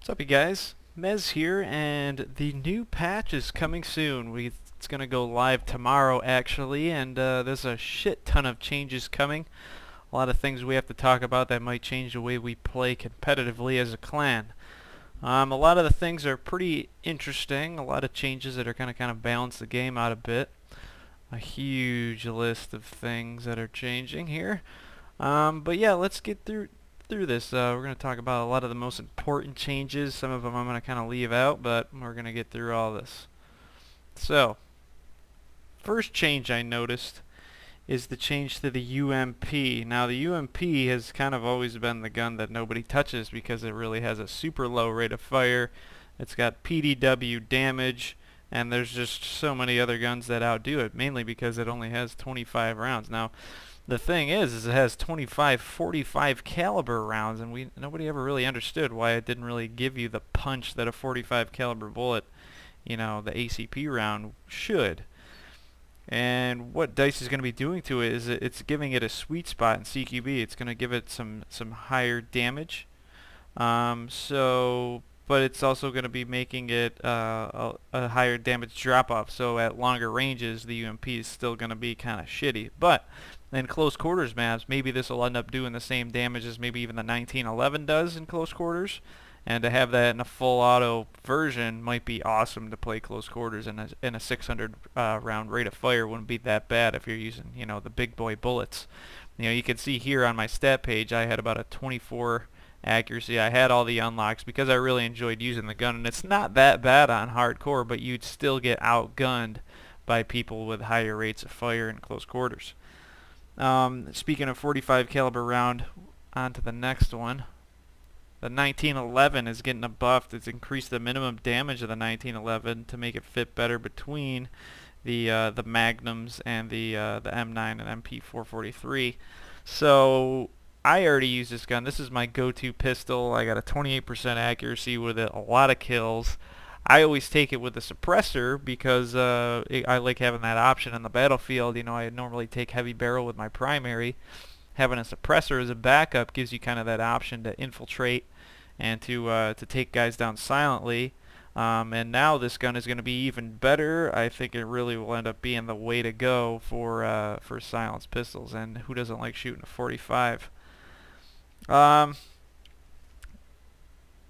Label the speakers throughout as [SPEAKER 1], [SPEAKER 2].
[SPEAKER 1] What's up, you guys? Mez here, and the new patch is coming soon. It's gonna go live tomorrow, actually, and there's a shit ton of changes coming. A lot of things we have to talk about that might change the way we play competitively as a clan. A lot of the things are pretty interesting. A lot of changes that are gonna kind of balance the game out a bit. A huge list of things that are changing here. But yeah, let's get through this. We're going to talk about a lot of the most important changes. Some of them I'm going to kind of leave out, but we're going to get through all this. So, first change I noticed is the change to the UMP. Now, the UMP has kind of always been the gun that nobody touches because it really has a super low rate of fire. It's got PDW damage, and there's just so many other guns that outdo it, mainly because it only has 25 rounds. Now, the thing is it has 25 45 caliber rounds, and nobody ever really understood why it didn't really give you the punch that a 45 caliber bullet, the ACP round should. And what DICE is going to be doing to it is it's giving it a sweet spot in CQB. It's going to give it some higher damage. But it's also going to be making it a higher damage drop-off. So at longer ranges, the UMP is still going to be kind of shitty. But in close quarters maps, maybe this will end up doing the same damage as maybe even the 1911 does in close quarters. And to have that in a full auto version might be awesome to play close quarters, and a 600 round rate of fire wouldn't be that bad if you're using, the big boy bullets. You can see here on my stat page I had about a 24 accuracy. I had all the unlocks because I really enjoyed using the gun, and it's not that bad on hardcore, but you'd still get outgunned by people with higher rates of fire in close quarters. Speaking of 45 caliber round, on to the next one. The 1911 is getting a buff. It's increased the minimum damage of the 1911 to make it fit better between the Magnums and the M9 and MP443. So I already use this gun. This is my go-to pistol. I got a 28% accuracy with it, a lot of kills. I always take it with a suppressor because I like having that option in the battlefield. I normally take heavy barrel with my primary. Having a suppressor as a backup gives you kind of that option to infiltrate and to take guys down silently. And now this gun is going to be even better. I think it really will end up being the way to go for silenced pistols. And who doesn't like shooting a 45?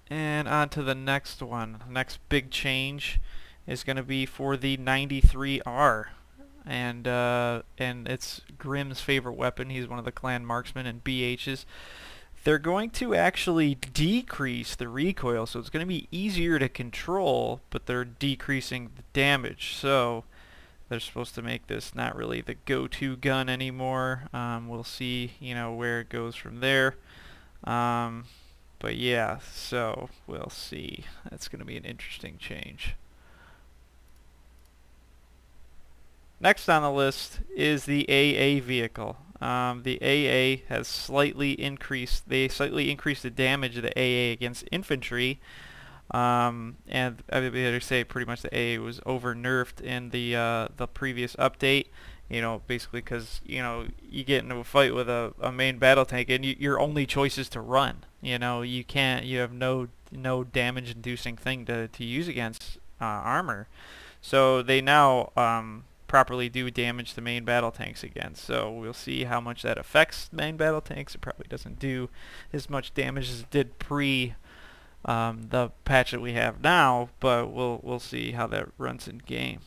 [SPEAKER 1] And on to the next one. The next big change is going to be for the 93R. And it's Grim's favorite weapon. He's one of the clan marksmen and BH's. They're going to actually decrease the recoil, so it's going to be easier to control, but they're decreasing the damage. So they're supposed to make this not really the go-to gun anymore. We'll see, where it goes from there. But yeah, so we'll see. That's going to be an interesting change. Next on the list is the AA vehicle. The AA has slightly increased. They slightly increased the damage of the AA against infantry, and I would better say pretty much the AA was over nerfed in the previous update. Basically because you get into a fight with a main battle tank, and your only choice is to run. You can't. You have no damage-inducing thing to use against armor. So they now properly do damage to main battle tanks again. So we'll see how much that affects main battle tanks. It probably doesn't do as much damage as it did pre the patch that we have now, but we'll see how that runs in game.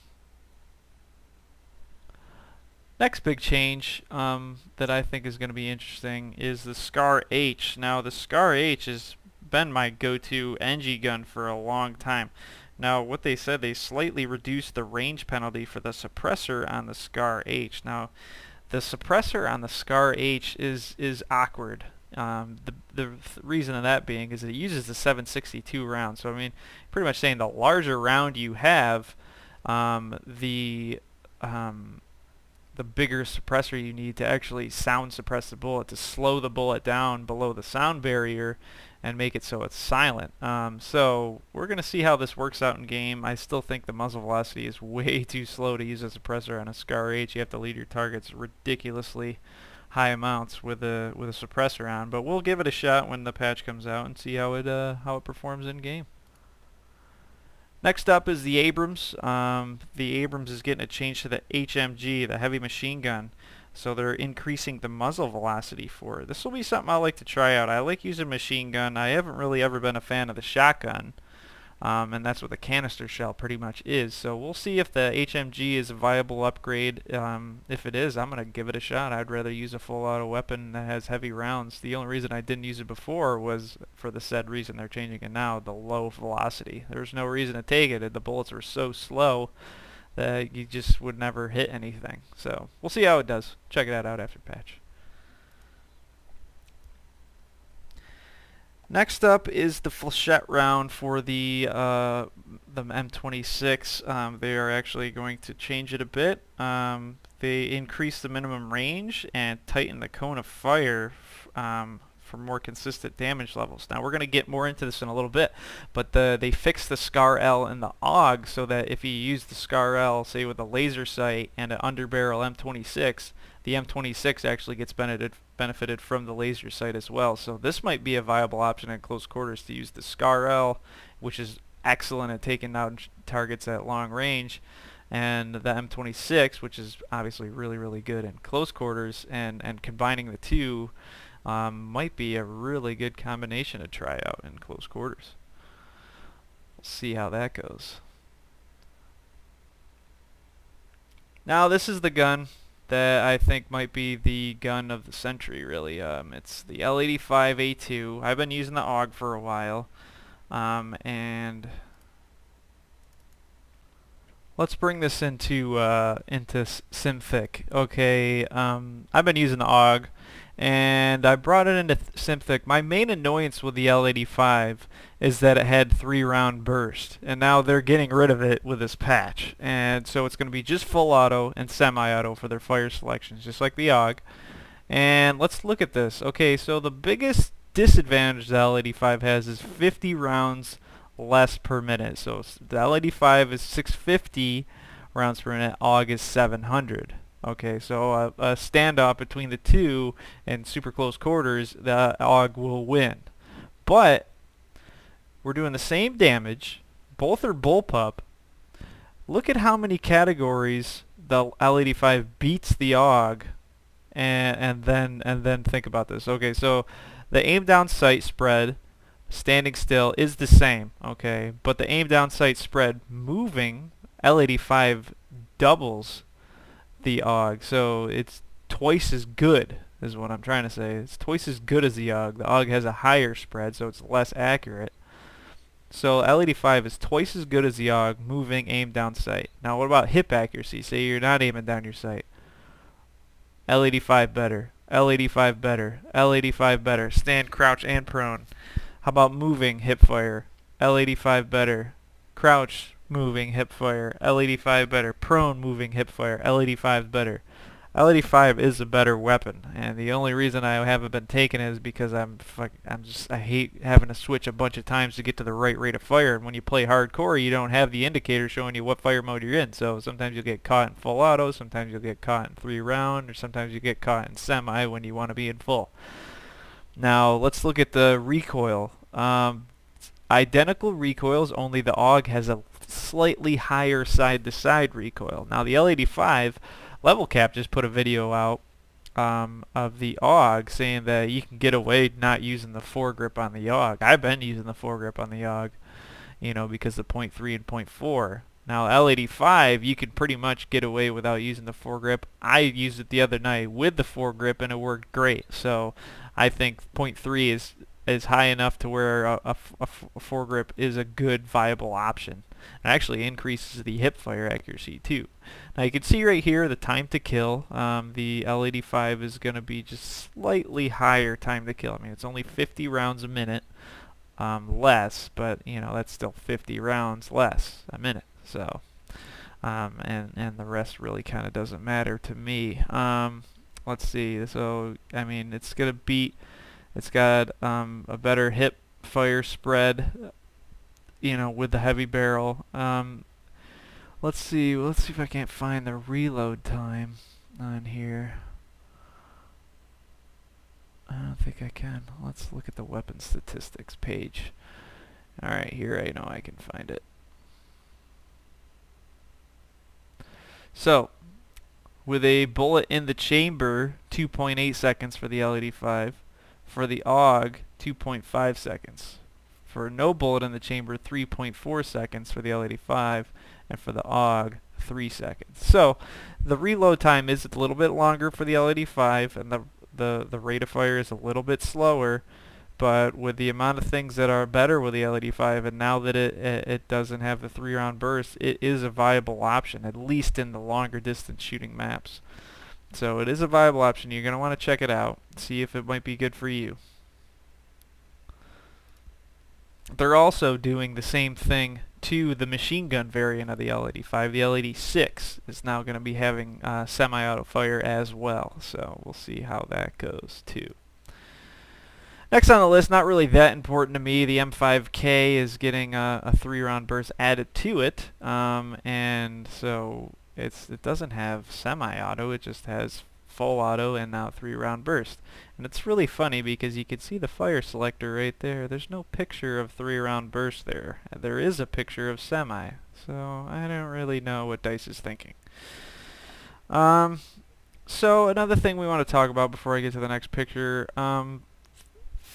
[SPEAKER 1] Next big change that I think is going to be interesting is the Scar H. Now the Scar H has been my go-to NG gun for a long time. Now what they said, they slightly reduced the range penalty for the suppressor on the Scar H. Now the suppressor on the Scar H is awkward. The reason of that being is that it uses the 762 round. So I mean, pretty much saying the larger round you have, the bigger suppressor you need to actually sound suppress the bullet, to slow the bullet down below the sound barrier and make it so it's silent. So we're going to see how this works out in game. I still think the muzzle velocity is way too slow to use a suppressor on a Scar H. You have to lead your targets ridiculously high amounts with a suppressor on. But we'll give it a shot when the patch comes out and see how it performs in game. Next up is the Abrams. The Abrams is getting a change to the HMG, the heavy machine gun. So they're increasing the muzzle velocity for it. This will be something I like to try out. I like using machine gun. I haven't really ever been a fan of the shotgun. And that's what the canister shell pretty much is. So we'll see if the HMG is a viable upgrade. If it is, I'm going to give it a shot. I'd rather use a full auto weapon that has heavy rounds. The only reason I didn't use it before was for the said reason they're changing it now, the low velocity. There's no reason to take it. The bullets were so slow that you just would never hit anything. So we'll see how it does. Check that out after patch. Next up is the flechette round for the M26. They are actually going to change it a bit. They increase the minimum range and tighten the cone of fire for more consistent damage levels. Now we're going to get more into this in a little bit, but they fixed the SCAR L in the AUG so that if you use the SCAR L, say with a laser sight and an underbarrel M26, the M26 actually gets benefited from the laser sight as well. So this might be a viable option in close quarters to use the SCAR L, which is excellent at taking down targets at long range, and the M26, which is obviously really good in close quarters, and combining the two might be a really good combination to try out in close quarters. We'll see how that goes. Now this is the gun that I think might be the gun of the century, really. It's the L85A2. I've been using the AUG for a while, and let's bring this into Synthic. Okay, I've been using the AUG, and I brought it into Synthic. My main annoyance with the L85 is that it had 3-round burst, and now they're getting rid of it with this patch, and so it's going to be just full auto and semi-auto for their fire selections, just like the AUG. And let's look at this. Okay, so the biggest disadvantage the L85 has is 50 rounds less per minute. So the L85 is 650 rounds per minute, AUG is 700. Okay, so a standoff between the two in super close quarters, the AUG will win. But we're doing the same damage. Both are bullpup. Look at how many categories the L85 beats the AUG, and then think about this. Okay, so the aim down sight spread, standing still, is the same. Okay, but the aim down sight spread moving, L85 doubles the AUG, so it's twice as good, is what I'm trying to say. It's twice as good as the AUG. The AUG has a higher spread, so it's less accurate. So L85 is twice as good as the AUG, moving, aim down sight. Now what about hip accuracy? Say you're not aiming down your sight. L85 better. L85 better. L85 better. Stand, crouch, and prone. How about moving, hip fire? L85 better. Crouch, moving, hip fire. L85 better. Prone, moving, hip fire. L85 better. L85 is a better weapon, and the only reason I haven't been taking it is because I hate having to switch a bunch of times to get to the right rate of fire. And when you play hardcore, you don't have the indicator showing you what fire mode you're in. So sometimes you'll get caught in full auto, sometimes you'll get caught in 3-round, or sometimes you get caught in semi when you want to be in full. Now let's look at the recoil. Identical recoils, only the AUG has a slightly higher side-to-side recoil. Now the L85, Level Cap just put a video out of the AUG saying that you can get away not using the foregrip on the AUG. I've been using the foregrip on the AUG, because of .3 and .4. Now L85, you can pretty much get away without using the foregrip. I used it the other night with the foregrip and it worked great. So I think .3 is high enough to where a foregrip is a good viable option. It actually increases the hip fire accuracy too. Now you can see right here the time to kill. The L85 is going to be just slightly higher time to kill. I mean, it's only 50 rounds a minute less, but that's still 50 rounds less a minute. So and the rest really kind of doesn't matter to me. Let's see. So I mean, it's gonna beat. It's got a better hip fire spread, with the heavy barrel. Let's see if I can't find the reload time on here. I don't think I can. Let's look at the weapon statistics page. Alright, here I know I can find it. So, with a bullet in the chamber, 2.8 seconds for the LED5. For the AUG, 2.5 seconds. For no bullet in the chamber, 3.4 seconds for the LED5. And for the AUG, 3 seconds. So, the reload time is a little bit longer for the LED5, and the rate of fire is a little bit slower. But with the amount of things that are better with the LED5, and now that it doesn't have the 3-round burst, it is a viable option, at least in the longer distance shooting maps. So it is a viable option. You're going to want to check it out, see if it might be good for you. They're also doing the same thing to the machine gun variant of the LED5. The LED6 is now going to be having semi-auto fire as well, so we'll see how that goes too. Next on the list, not really that important to me, the M5K is getting a 3-round burst added to it, and so it doesn't have semi-auto, it just has full auto and now 3-round burst. And it's really funny because you can see the fire selector right there. There's no picture of 3-round burst there. There is a picture of semi, so I don't really know what DICE is thinking. So another thing we want to talk about before I get to the next picture,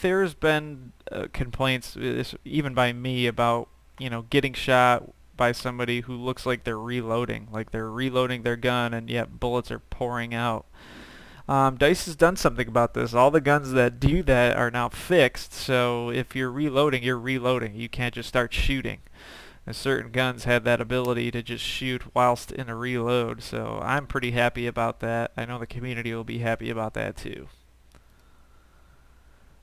[SPEAKER 1] there's been complaints, even by me, about getting shot by somebody who looks like they're reloading their gun, and yet bullets are pouring out. DICE has done something about this. All the guns that do that are now fixed, so if you're reloading, you're reloading. You can't just start shooting. And certain guns have that ability to just shoot whilst in a reload, so I'm pretty happy about that. I know the community will be happy about that too.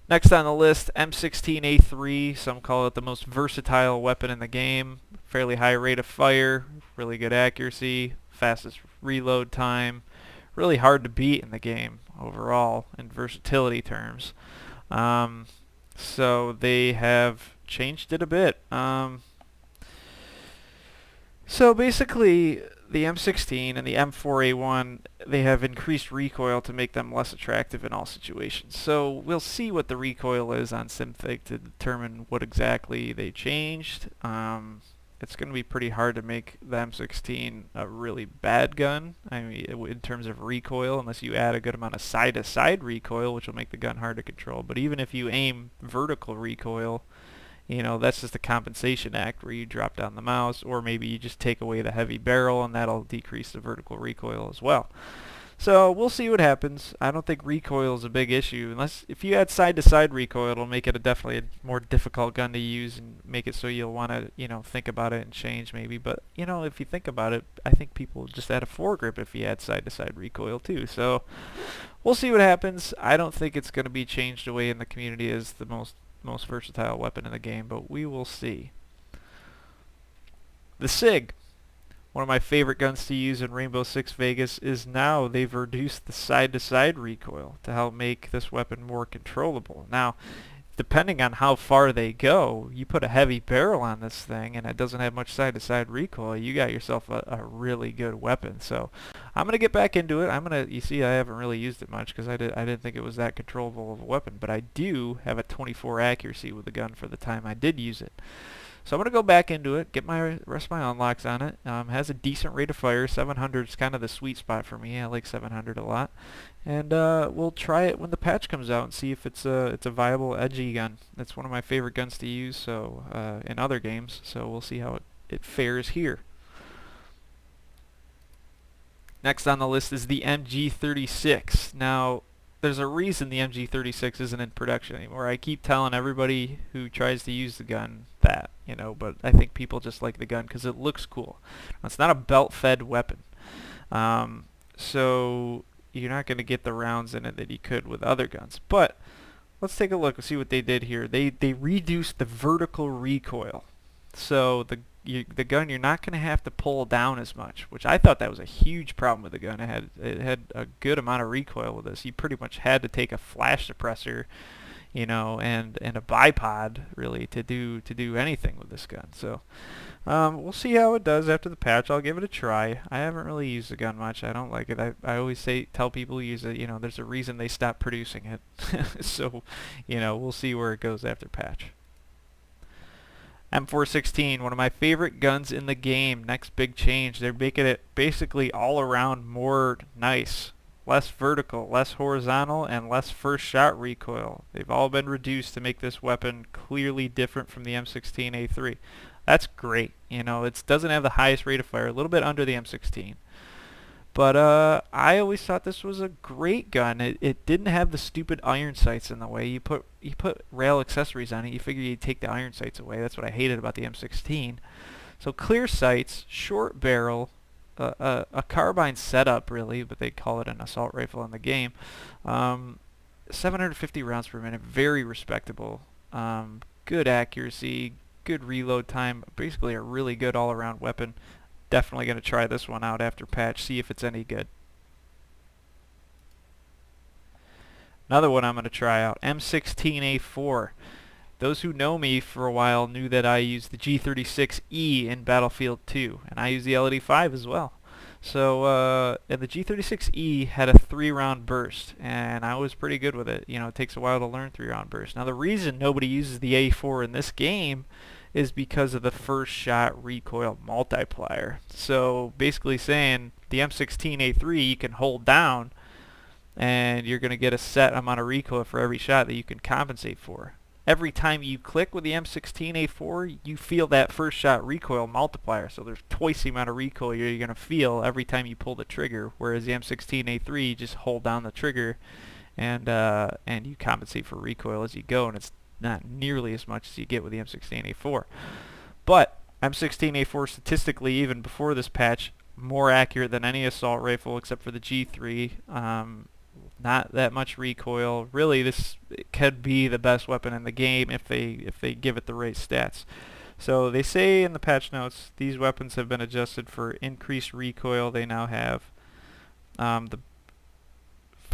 [SPEAKER 1] Next on the list, M16A3, some call it the most versatile weapon in the game. Fairly high rate of fire, really good accuracy, fastest reload time. Really hard to beat in the game overall in versatility terms. So they have changed it a bit. So basically, the M16 and the M4A1, they have increased recoil to make them less attractive in all situations. So we'll see what the recoil is on SimFig to determine what exactly they changed. It's going to be pretty hard to make the M16 a really bad gun, I mean, in terms of recoil, unless you add a good amount of side-to-side recoil, which will make the gun hard to control. But even if you aim vertical recoil, that's just a compensation act where you drop down the mouse, or maybe you just take away the heavy barrel and that'll decrease the vertical recoil as well. So we'll see what happens. I don't think recoil is a big issue, unless if you add side-to-side recoil, it'll make it definitely a more difficult gun to use and make it so you'll want to think about it and change maybe. But if you think about it, I think people just add a foregrip if you add side-to-side recoil too. So we'll see what happens. I don't think it's going to be changed away in the community as the most versatile weapon in the game, but we will see. The SIG, one of my favorite guns to use in Rainbow Six Vegas, is now they've reduced the side-to-side recoil to help make this weapon more controllable. Now, depending on how far they go, you put a heavy barrel on this thing and it doesn't have much side-to-side recoil, you got yourself a really good weapon. So I'm going to get back into it. You see, I haven't really used it much because I didn't think it was that controllable of a weapon, but I do have a 24 accuracy with the gun for the time I did use it. So I'm going to go back into it, get my rest of my unlocks on it. Has a decent rate of fire. 700 is kind of the sweet spot for me. I like 700 a lot. And we'll try it when the patch comes out and see if it's a viable edgy gun. It's one of my favorite guns to use in other games, so we'll see how it fares here. Next on the list is the MG36. Now, there's a reason the MG36 isn't in production anymore. I keep telling everybody who tries to use the gun that, but I think people just like the gun because it looks cool. It's not a belt-fed weapon. So you're not going to get the rounds in it that you could with other guns. But let's take a look and see what they did here. They reduced the vertical recoil. So the gun, you're not going to have to pull down as much, which I thought that was a huge problem with the gun. It had a good amount of recoil with this. You pretty much had to take a flash suppressor, you know, and a bipod really to do anything with this gun. So we'll see how it does after the patch. I'll give it a try. I haven't really used the gun much. I don't like it. I always tell people to use it. You know, there's a reason they stopped producing it. So, you know, we'll see where it goes after patch. M416, one of my favorite guns in the game. Next big change. They're making it basically all around more nice. Less vertical, less horizontal, and less first shot recoil. They've all been reduced to make this weapon clearly different from the M16A3. That's great. You know, it doesn't have the highest rate of fire, a little bit under the M16. But I always thought this was a great gun. It didn't have the stupid iron sights in the way. You put rail accessories on it. You figure you'd take the iron sights away. That's what I hated about the M16. So clear sights, short barrel, a carbine setup really, but they call it an assault rifle in the game. 750 rounds per minute, very respectable. Good accuracy, good reload time. Basically a really good all-around weapon. Definitely going to try this one out after patch, see if it's any good. Another one I'm going to try out, M16A4. Those who know me for a while knew that I used the G36E in Battlefield 2, and I use the LED5 as well. So, and the G36E had a 3-round burst, and I was pretty good with it. You know, it takes a while to learn 3-round burst. Now, the reason nobody uses the A4 in this game is because of the first shot recoil multiplier. So basically saying the M16A3 you can hold down and you're going to get a set amount of recoil for every shot that you can compensate for. Every time you click with the M16A4 you feel that first shot recoil multiplier, so there's twice the amount of recoil you're going to feel every time you pull the trigger, whereas the M16A3 you just hold down the trigger and you compensate for recoil as you go, and it's not nearly as much as you get with the M16A4. But M16A4 statistically, even before this patch, more accurate than any assault rifle except for the G3. Not that much recoil. Really, this could be the best weapon in the game if they give it the right stats. So they say in the patch notes these weapons have been adjusted for increased recoil. They now have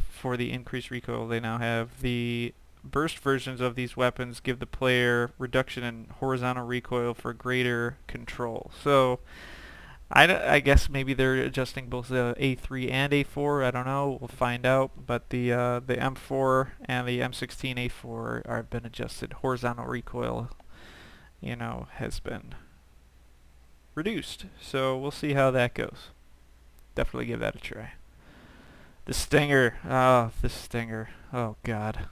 [SPEAKER 1] for the increased recoil they now have the burst versions of these weapons give the player reduction in horizontal recoil for greater control. So I guess maybe they're adjusting both the A3 and A4. I don't know. We'll find out. But the M4 and the M16A4 have been adjusted. Horizontal recoil, you know, has been reduced. So we'll see how that goes. Definitely give that a try. The Stinger. Oh, the Stinger. Oh, God.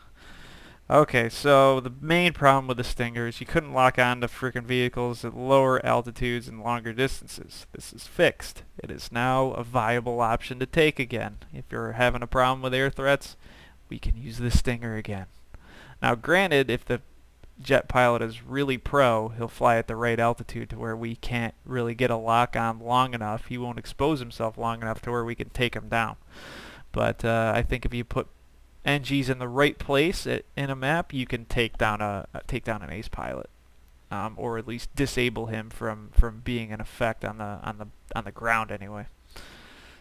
[SPEAKER 1] Okay, so the main problem with the Stinger is you couldn't lock on to freaking vehicles at lower altitudes and longer distances. This is fixed. It is now a viable option to take again. If you're having a problem with air threats, we can use the Stinger again. Now granted, if the jet pilot is really pro, he'll fly at the right altitude to where we can't really get a lock on long enough. He won't expose himself long enough to where we can take him down. But I think if you put NGs in the right place in a map, you can take down an ace pilot, or at least disable him from being an effect on the ground anyway.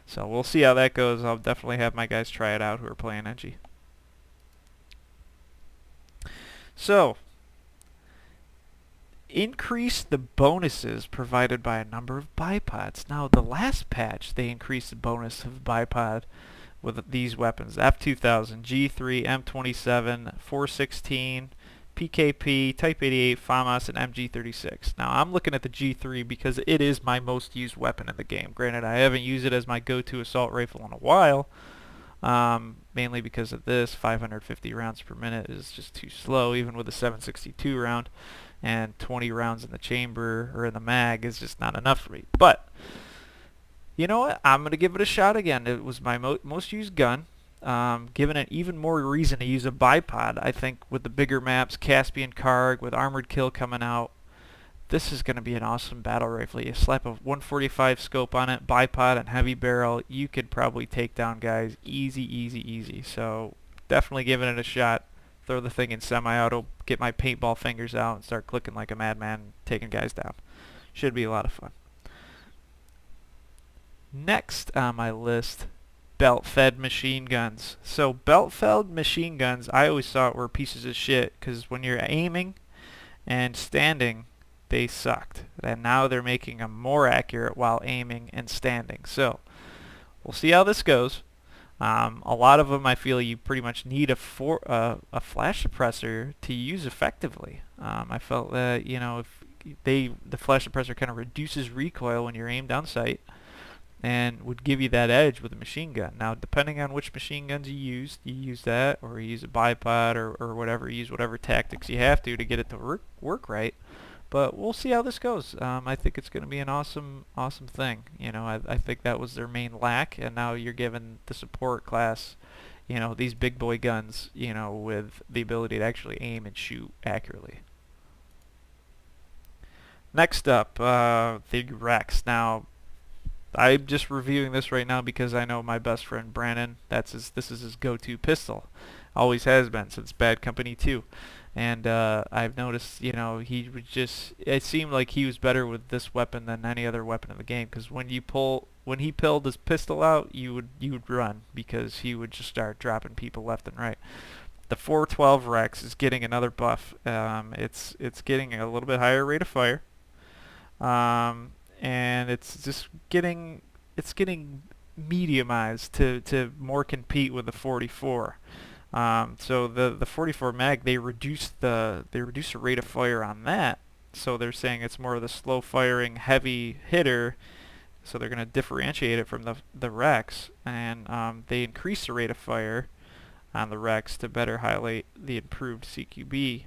[SPEAKER 1] So we'll see how that goes. I'll definitely have my guys try it out who are playing NG. So increase the bonuses provided by a number of bipods. Now the last patch they increased the bonus of bipod with these weapons: F2000, G3, M27, 416, PKP, Type 88, FAMAS, and MG36. Now I'm looking at the G3 because it is my most used weapon in the game. Granted, I haven't used it as my go-to assault rifle in a while, mainly because of this. 550 rounds per minute is just too slow, even with a 762 round, and 20 rounds in the chamber or in the mag is just not enough for me. But you know what? I'm going to give it a shot again. It was my most used gun. Given it even more reason to use a bipod, I think with the bigger maps, Caspian Karg, with Armored Kill coming out, this is going to be an awesome battle rifle. You slap a 145 scope on it, bipod, and heavy barrel, you could probably take down guys easy, easy, easy. So definitely giving it a shot. Throw the thing in semi-auto, get my paintball fingers out, and start clicking like a madman, taking guys down. Should be a lot of fun. Next on my list belt-fed machine guns. So belt-fed machine guns, I always thought were pieces of shit because when you're aiming and standing, they sucked. And now they're making them more accurate while aiming and standing. So we'll see how this goes. A lot of them, I feel you pretty much need a flash suppressor to use effectively. I felt that if the flash suppressor kind of reduces recoil when you're aimed down sight and would give you that edge with a machine gun. Now, depending on which machine guns you use that, or you use a bipod, or whatever. You use whatever tactics you have to get it to work right. But we'll see how this goes. I think it's going to be an awesome thing. I think that was their main lack, and now you're giving the support class, these big boy guns, with the ability to actually aim and shoot accurately. Next up, the Rex. Now, I'm just reviewing this right now because I know my best friend Brandon. This is his go-to pistol. Always has been since Bad Company 2. And I've noticed, it seemed like he was better with this weapon than any other weapon in the game. Because when he pulled his pistol out, you would run because he would just start dropping people left and right. The 412 Rex is getting another buff. It's getting a little bit higher rate of fire. And it's getting mediumized to more compete with the 44. So the 44 mag, they reduce the rate of fire on that. So they're saying it's more of the slow firing heavy hitter. So they're going to differentiate it from the Rex, and they increase the rate of fire on the Rex to better highlight the improved CQB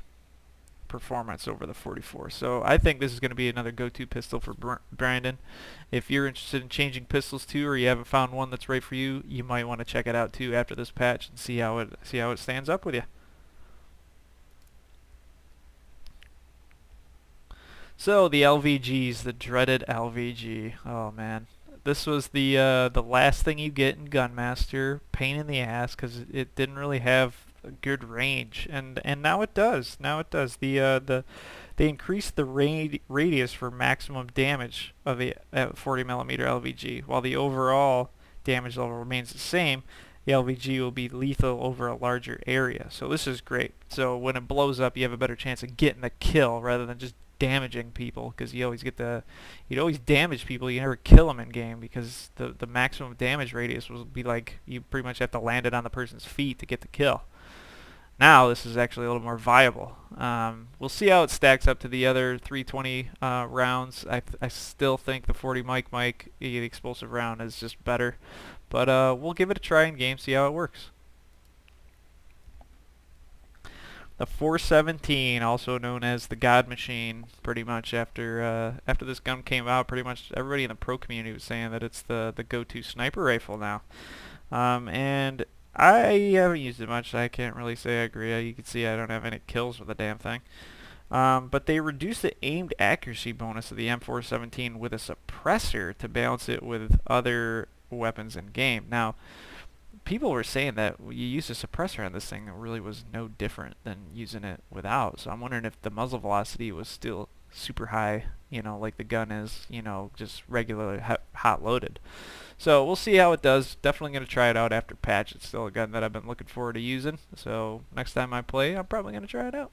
[SPEAKER 1] performance over the 44. So I think this is going to be another go-to pistol for Brandon. If you're interested in changing pistols too, or you haven't found one that's right for you, you might want to check it out too after this patch and see how it stands up with you. So the LVGs, the dreaded LVG. Oh man, this was the last thing you get in Gunmaster. Pain in the ass because it didn't really have a good range, and now it does. They increased the radius for maximum damage of the 40 millimeter LVG, while the overall damage level remains the same. The LVG will be lethal over a larger area, so this is great. So when it blows up, you have a better chance of getting the kill rather than just damaging people, because you'd always damage people, you never kill them in game, because the maximum damage radius will be like you pretty much have to land it on the person's feet to get the kill. Now this is actually a little more viable. We'll see how it stacks up to the other 320 rounds. I still think the 40 Mike, the explosive round, is just better, but we'll give it a try in game, see how it works. The 417, also known as the God Machine, pretty much after this gun came out, pretty much everybody in the pro community was saying that it's the go-to sniper rifle now. And I haven't used it much, so I can't really say I agree. You can see I don't have any kills with the damn thing. But they reduced the aimed accuracy bonus of the M417 with a suppressor to balance it with other weapons in game. Now, people were saying that you use a suppressor on this thing, it really was no different than using it without. So I'm wondering if the muzzle velocity was still super high, like the gun is, just regularly hot loaded. So we'll see how it does. Definitely going to try it out after patch. It's still a gun that I've been looking forward to using. So next time I play, I'm probably going to try it out.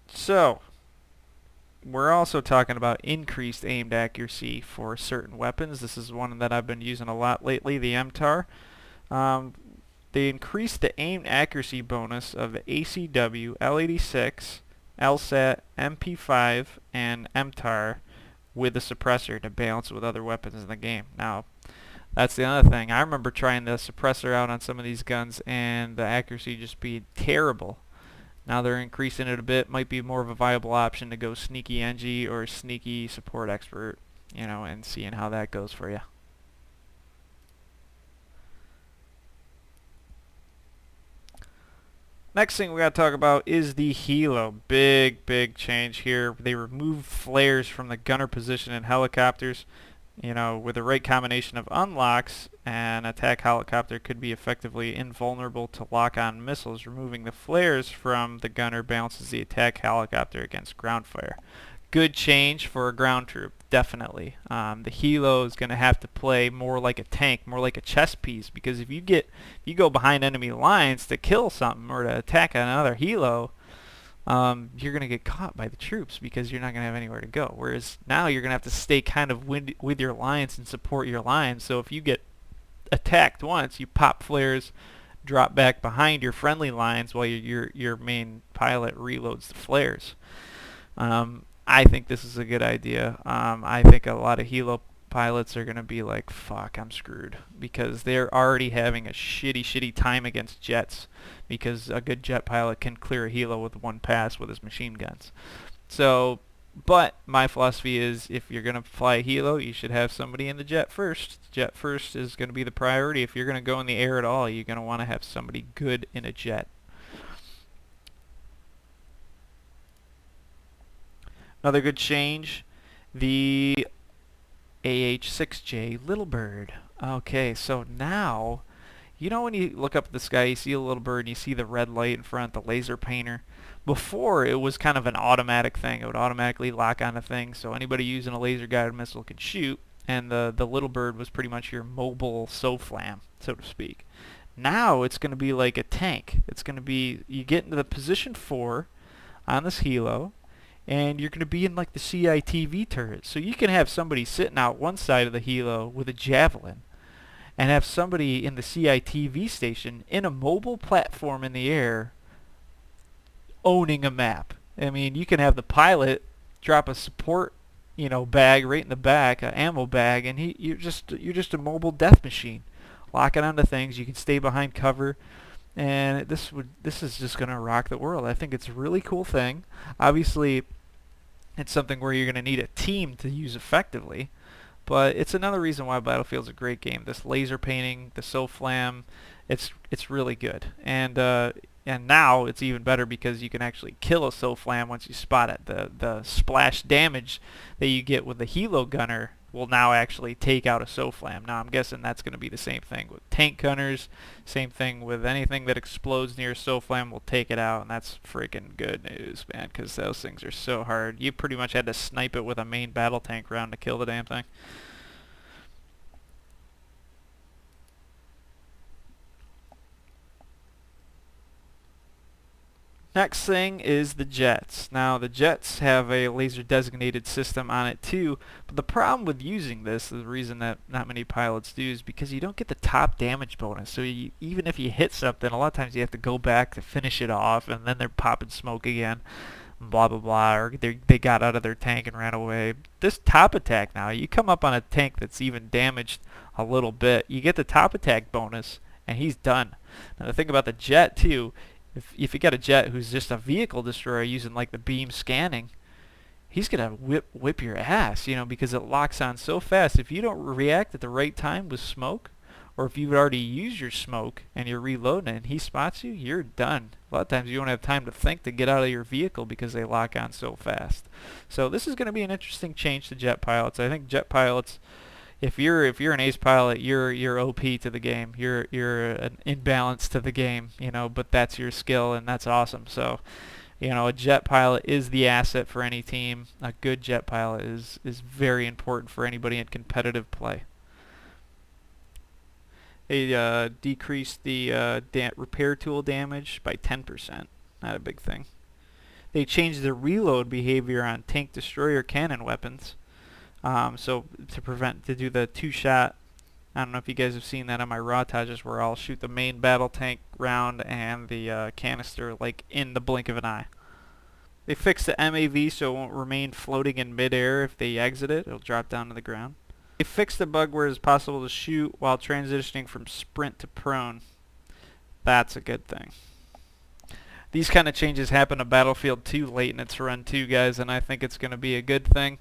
[SPEAKER 1] So we're also talking about increased aimed accuracy for certain weapons. This is one that I've been using a lot lately, the MTAR. They increased the aimed accuracy bonus of the ACW, L86, LSAT, MP5, and MTAR with a suppressor to balance it with other weapons in the game. Now, that's the other thing. I remember trying the suppressor out on some of these guns and the accuracy just being terrible. Now they're increasing it a bit. Might be more of a viable option to go sneaky NG or sneaky support expert, and seeing how that goes for you. Next thing we got to talk about is the helo. Big change here. They removed flares from the gunner position in helicopters. With the right combination of unlocks, an attack helicopter could be effectively invulnerable to lock-on missiles. Removing the flares from the gunner balances the attack helicopter against ground fire. Good change for a ground troop. definitely. The helo is going to have to play more like a tank, more like a chess piece, because if you go behind enemy lines to kill something or to attack another helo, you're going to get caught by the troops because you're not going to have anywhere to go. Whereas now you're going to have to stay kind of with your lines and support your lines. So if you get attacked once, you pop flares, drop back behind your friendly lines while your main pilot reloads the flares. I think this is a good idea. I think a lot of helo pilots are going to be like, fuck, I'm screwed, because they're already having a shitty time against jets, because a good jet pilot can clear a helo with one pass with his machine guns. So, but my philosophy is, if you're going to fly a helo, you should have somebody in the jet first. Jet first is going to be the priority. If you're going to go in the air at all, you're going to want to have somebody good in a jet. Another good change, the AH-6J Little Bird. Okay, so now, you know when you look up at the sky, you see a little bird and you see the red light in front, the laser painter? Before, it was kind of an automatic thing. It would automatically lock onto things, so anybody using a laser-guided missile could shoot, and the little bird was pretty much your mobile SOFLAM, so to speak. Now it's going to be like a tank. It's going to be, you get into the position 4 on this helo, and you're going to be in like the CITV turret. So you can have somebody sitting out one side of the helo with a javelin, and have somebody in the CITV station in a mobile platform in the air owning a map. I mean, you can have the pilot drop a support, bag right in the back, an ammo bag, and you're just a mobile death machine, locking onto things. You can stay behind cover, and this is just going to rock the world. I think it's a really cool thing. Obviously, it's something where you're going to need a team to use effectively, but it's another reason why Battlefield's a great game. This laser painting, the SOFLAM, it's really good. And now it's even better because you can actually kill a SOFLAM once you spot it. The splash damage that you get with the helo gunner will now actually take out a SOFLAM. Now I'm guessing that's going to be the same thing with tank gunners, same thing with anything that explodes near a SOFLAM will take it out, and that's freaking good news, man, because those things are so hard. You pretty much had to snipe it with a main battle tank round to kill the damn thing. Next thing is the jets. Now the jets have a laser designated system on it too, but the problem with using this, the reason that not many pilots do, is because you don't get the top damage bonus. So even if you hit something, a lot of times you have to go back to finish it off, and then they're popping smoke again, blah blah blah, or they got out of their tank and ran away. This top attack now, you come up on a tank that's even damaged a little bit, you get the top attack bonus, and he's done. Now the thing about the jet too, if you got a jet who's just a vehicle destroyer using like the beam scanning, he's gonna whip your ass, because it locks on so fast. If you don't react at the right time with smoke, or if you've already used your smoke and you're reloading and he spots you, you're done. A lot of times you don't have time to think to get out of your vehicle because they lock on so fast. So this is going to be an interesting change to jet pilots. I think jet pilots, if you're an ace pilot, you're OP to the game. You're an imbalance to the game, but that's your skill, and that's awesome. So, a jet pilot is the asset for any team. A good jet pilot is very important for anybody in competitive play. They decreased the repair tool damage by 10%. Not a big thing. They changed the reload behavior on tank, destroyer, cannon weapons. So to do the 2-shot, I don't know if you guys have seen that on my Rauhtages, where I'll shoot the main battle tank round and the canister like in the blink of an eye. They fixed the MAV so it won't remain floating in midair if they exit it. It'll drop down to the ground. They fixed the bug where it's possible to shoot while transitioning from sprint to prone. That's a good thing. These kind of changes happen to Battlefield 2 late in its run too, guys, and I think it's going to be a good thing.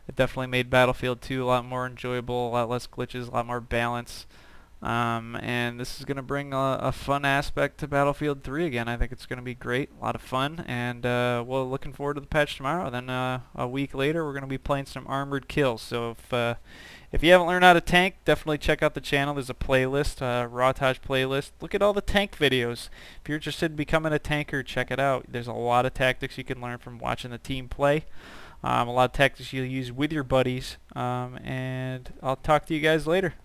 [SPEAKER 1] It definitely made Battlefield 2 a lot more enjoyable, a lot less glitches, a lot more balance. And this is going to bring a fun aspect to Battlefield 3 again. I think it's going to be great, a lot of fun, and we're looking forward to the patch tomorrow. Then a week later, we're going to be playing some Armored Kills. So if you haven't learned how to tank, definitely check out the channel. There's a playlist, Rauhtage playlist. Look at all the tank videos. If you're interested in becoming a tanker, check it out. There's a lot of tactics you can learn from watching the team play. A lot of tactics you'll use with your buddies, and I'll talk to you guys later.